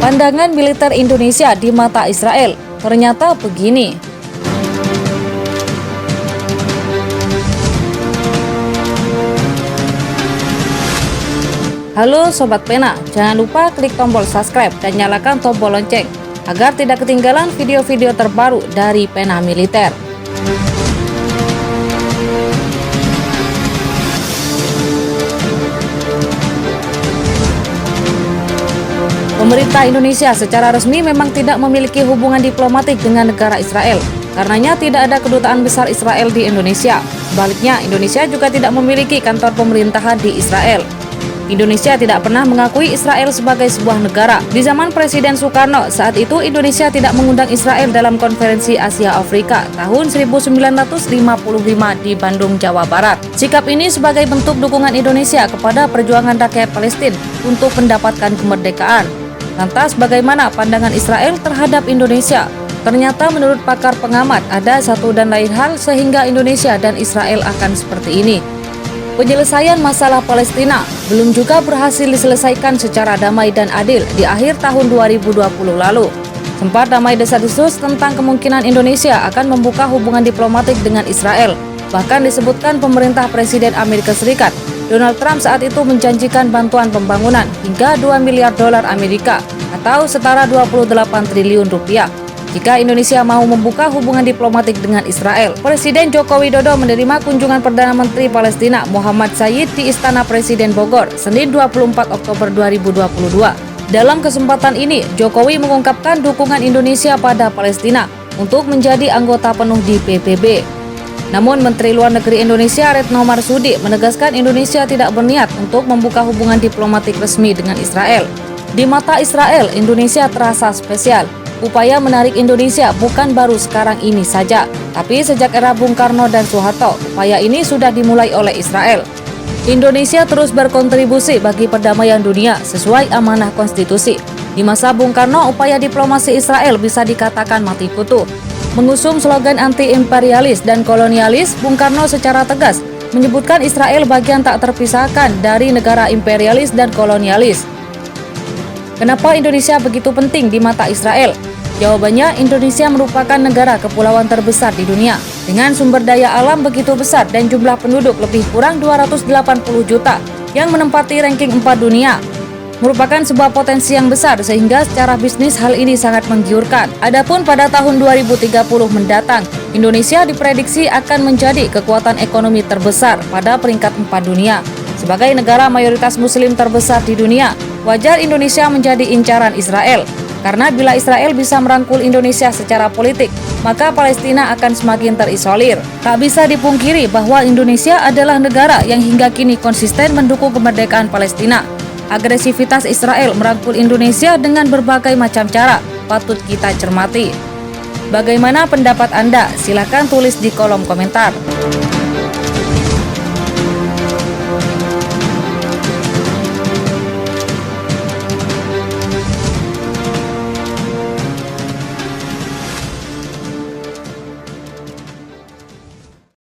Pandangan militer Indonesia di mata Israel ternyata begini. Halo Sobat Pena, jangan lupa klik tombol subscribe dan nyalakan tombol lonceng agar tidak ketinggalan video-video terbaru dari Pena Militer. Pemerintah Indonesia secara resmi memang tidak memiliki hubungan diplomatik dengan negara Israel. Karenanya tidak ada kedutaan besar Israel di Indonesia. Sebaliknya, Indonesia juga tidak memiliki kantor pemerintahan di Israel. Indonesia tidak pernah mengakui Israel sebagai sebuah negara. Di zaman Presiden Soekarno, saat itu Indonesia tidak mengundang Israel dalam konferensi Asia Afrika tahun 1955 di Bandung, Jawa Barat. Sikap ini sebagai bentuk dukungan Indonesia kepada perjuangan rakyat Palestina untuk mendapatkan kemerdekaan. Lantas bagaimana pandangan Israel terhadap Indonesia? Ternyata menurut pakar pengamat ada satu dan lain hal sehingga Indonesia dan Israel akan seperti ini. Penyelesaian masalah Palestina belum juga berhasil diselesaikan secara damai dan adil di akhir tahun 2020 lalu. Sempat damai desa-desus tentang kemungkinan Indonesia akan membuka hubungan diplomatik dengan Israel. Bahkan disebutkan pemerintah Presiden Amerika Serikat Donald Trump saat itu menjanjikan bantuan pembangunan hingga 2 miliar dolar Amerika atau setara 28 triliun rupiah. Jika Indonesia mau membuka hubungan diplomatik dengan Israel, Presiden Joko Widodo menerima kunjungan Perdana Menteri Palestina Muhammad Sayyid di Istana Presiden Bogor, Senin 24 Oktober 2022. Dalam kesempatan ini, Jokowi mengungkapkan dukungan Indonesia pada Palestina untuk menjadi anggota penuh di PBB. Namun Menteri Luar Negeri Indonesia Retno Marsudi menegaskan Indonesia tidak berniat untuk membuka hubungan diplomatik resmi dengan Israel. Di mata Israel, Indonesia terasa spesial. Upaya menarik Indonesia bukan baru sekarang ini saja, tapi sejak era Bung Karno dan Soeharto, upaya ini sudah dimulai oleh Israel. Indonesia terus berkontribusi bagi perdamaian dunia sesuai amanah konstitusi. Di masa Bung Karno, upaya diplomasi Israel bisa dikatakan mati kutu. Mengusung slogan anti-imperialis dan kolonialis, Bung Karno secara tegas menyebutkan Israel bagian tak terpisahkan dari negara imperialis dan kolonialis. Kenapa Indonesia begitu penting di mata Israel? Jawabannya, Indonesia merupakan negara kepulauan terbesar di dunia dengan sumber daya alam begitu besar dan jumlah penduduk lebih kurang 280 juta yang menempati ranking 4 dunia. Merupakan sebuah potensi yang besar sehingga secara bisnis hal ini sangat menggiurkan. Adapun pada tahun 2030 mendatang, Indonesia diprediksi akan menjadi kekuatan ekonomi terbesar pada peringkat 4 dunia. Sebagai negara mayoritas muslim terbesar di dunia, wajar Indonesia menjadi incaran Israel. Karena bila Israel bisa merangkul Indonesia secara politik, maka Palestina akan semakin terisolir. Tak bisa dipungkiri bahwa Indonesia adalah negara yang hingga kini konsisten mendukung kemerdekaan Palestina. Agresivitas Israel merangkul Indonesia dengan berbagai macam cara patut kita cermati. Bagaimana pendapat Anda? Silakan tulis di kolom komentar.